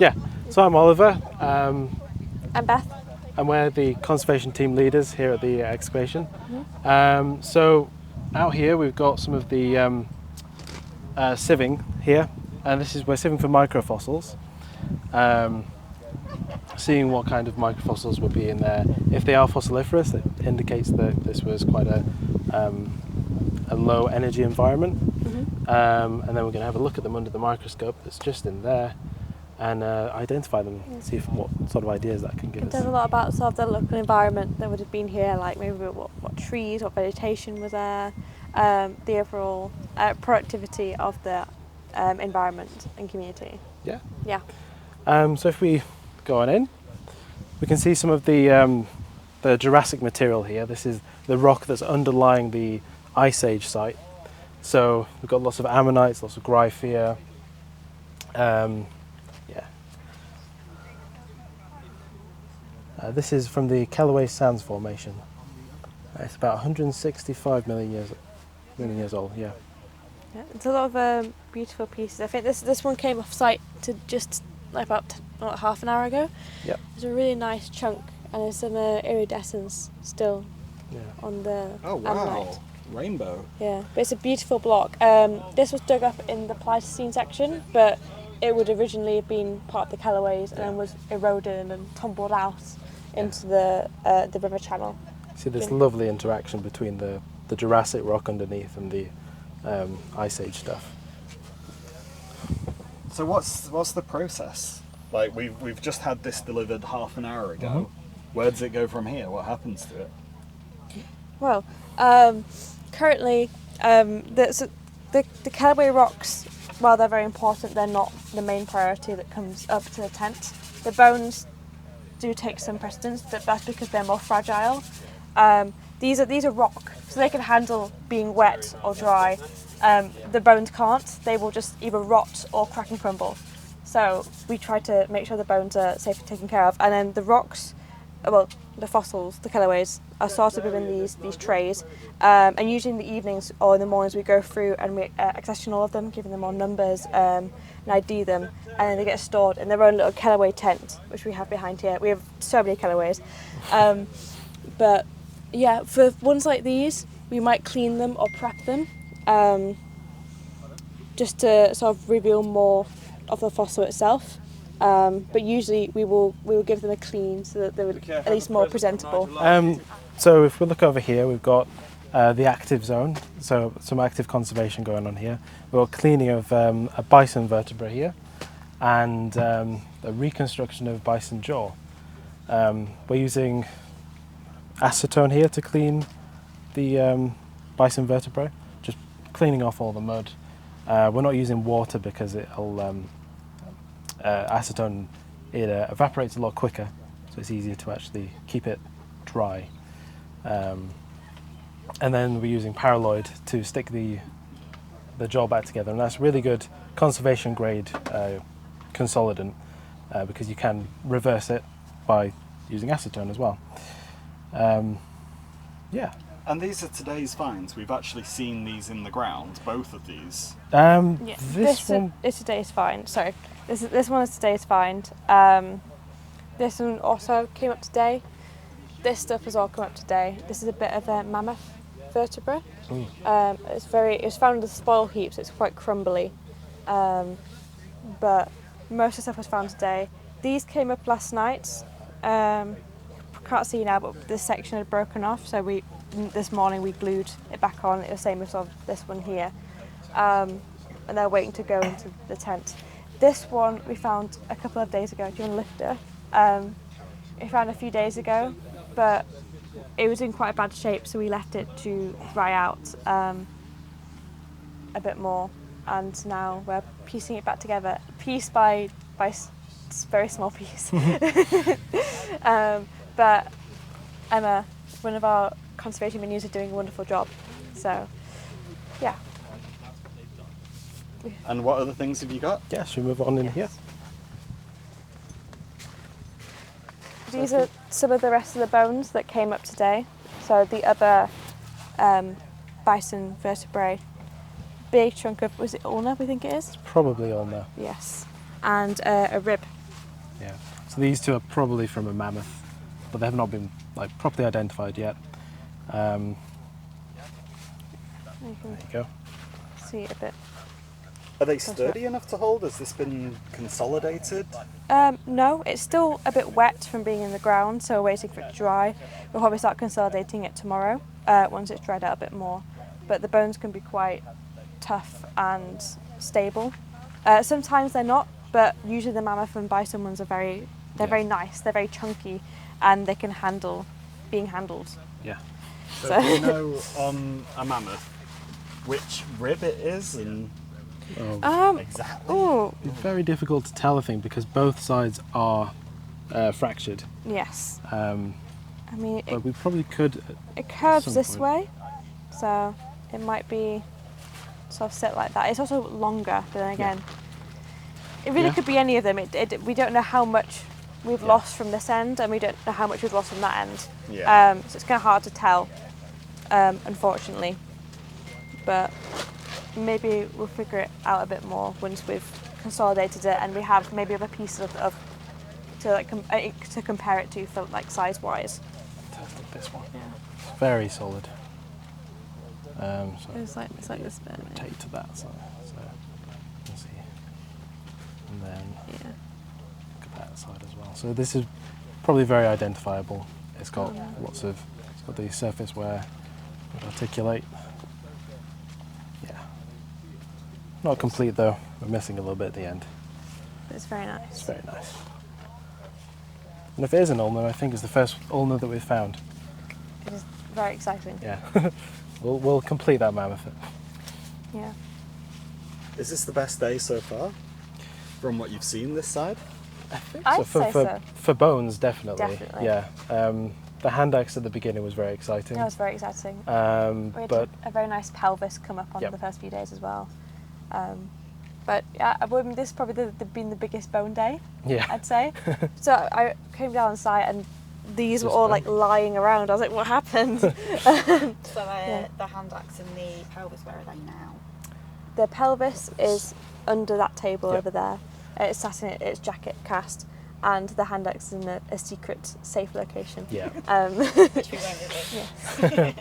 Yeah, so I'm Oliver. I'm Beth. And we're the conservation team leaders here at the excavation. So out here we've got some of the sieving here, and we're sieving for microfossils, seeing what kind of microfossils would be in there. If they are fossiliferous, it indicates that this was quite a low energy environment. And then we're going to have a look at them under the microscope that's just in there, and identify them and see what sort of ideas that can give us. It tells a lot about sort of the local environment that would have been here, like maybe what trees, what vegetation was there, the overall productivity of the environment and community. Yeah. Yeah. So if we go on in, we can see some of the Jurassic material here. This is the rock that's underlying the Ice Age site. So we've got lots of ammonites, lots of gryphea. This is from the Callaway Sands Formation. It's about 165 million years old. Yeah. Yeah, it's a lot of beautiful pieces. I think this one came off site to just like about half an hour ago. Yeah. It's a really nice chunk, and there's some iridescence still on the ammonite. Rainbow. Yeah, but it's a beautiful block. This was dug up in the Pleistocene section, but it would originally have been part of the Callaways and then was eroded and tumbled out into the river channel. See this lovely interaction between the Jurassic rock underneath and the Ice Age stuff. So what's the process? Like we've just had this delivered half an hour ago. Where does it go from here? What happens to it? Well, currently the Callaway rocks, while they're very important, they're not the main priority that comes up to the tent. The bones do take some precedence, but that's because they're more fragile. These are rock, so they can handle being wet or dry. The bones can't. They will just either rot or crack and crumble. So we try to make sure the bones are safely taken care of. And then the rocks, the fossils, the Callaways, are sorted within these trays. And usually in the evenings or in the mornings we go through and we accession all of them, giving them all numbers and ID them. And then they get stored in their own little Callaway tent, which we have behind here. We have so many Callaways. But yeah, for ones like these, we might clean them or prep them, just to sort of reveal more of the fossil itself. But usually we will give them a clean so that they're at least more presentable. So if we look over here, we've got the active zone, so some active conservation going on here. We've got cleaning of a bison vertebra here, and a reconstruction of bison jaw. We're using acetone here to clean the bison vertebrae, just cleaning off all the mud. We're not using water because acetone evaporates a lot quicker, so it's easier to actually keep it dry. And then we're using paraloid to stick the jaw back together, and that's really good conservation grade consolidant because you can reverse it by using acetone as well. And these are today's finds. We've actually seen these in the ground, both of these. This one is today's find. Sorry, this one is today's find. This one also came up today. This stuff has all come up today. This is a bit of a mammoth vertebra. It was found in the spoil heaps. It's quite crumbly, but most of the stuff was found today. These came up last night. Can't see now, but this section had broken off, so this morning we glued it back on. It was the same as this one here, and they're waiting to go into the tent. This one we found a couple of days ago. Do you want to lift it? We found a few days ago, but it was in quite a bad shape, so we left it to dry out a bit more, and now we're piecing it back together, piece by very small piece. But Emma, one of our conservation minions, is doing a wonderful job. So, yeah. And what other things have you got? Yeah, should we move on in here? These are some of the rest of the bones that came up today. So the other bison vertebrae, big chunk of, was it ulna, we think it is? It's probably ulna. Yes. And a rib Yeah. So these two are probably from a mammoth, but they have not been like properly identified yet. You There can you go. see it a bit. Are they sturdy enough to hold? Has this been consolidated? No, it's still a bit wet from being in the ground, so we're waiting for it to dry. We'll probably start consolidating it tomorrow once it's dried out a bit more. But the bones can be quite tough and stable. Sometimes they're not, but usually the mammoth and bison ones are very nice. They're very chunky, and they can handle being handled. Yeah. So do you know on a mammoth which rib it is and exactly? Oh, It's very difficult to tell, I think, because both sides are fractured. yes. I mean, but we probably could. it curves some this point. way, so it might be sort of sit like that. It's also longer, but then again, it really Yeah. could be any of them. We don't know how much we've Yeah. lost from this end, and we don't know how much we've lost from that end. Yeah. So it's kind of hard to tell, unfortunately. But maybe we'll figure it out a bit more once we've consolidated it and we have maybe other pieces to compare it to for like size wise. Tested this one. Yeah. It's very solid. So It's like this bit. rotate to that side. So you see, and then Yeah. look at that side as well. So this is probably very identifiable. It's got it's got the surface where it articulate. Yeah. Not complete though. We're missing a little bit at the end. But it's very nice. It's very nice. And if it is an ulnar, I think it's the first ulnar that we've found. It is very exciting. Yeah. we'll complete that mammoth. Yeah. Is this the best day so far from what you've seen this side? I think I'd say so. For bones, definitely. Definitely. Yeah. The hand axe at the beginning was very exciting. That was very exciting. We had But a very nice pelvis come up on Yep. the first few days as well. But yeah, this has probably been the biggest bone day, yeah. I'd say. So I came down on site and these were Just all bone. like lying around. I was like, what happened? So Yeah. the hand axe and the pelvis, where are they now? The pelvis is under that table Yep. over there. It's sat in its jacket cast, and the hand axe is in a secret, safe location. Yeah. Which we won't reveal. Yes.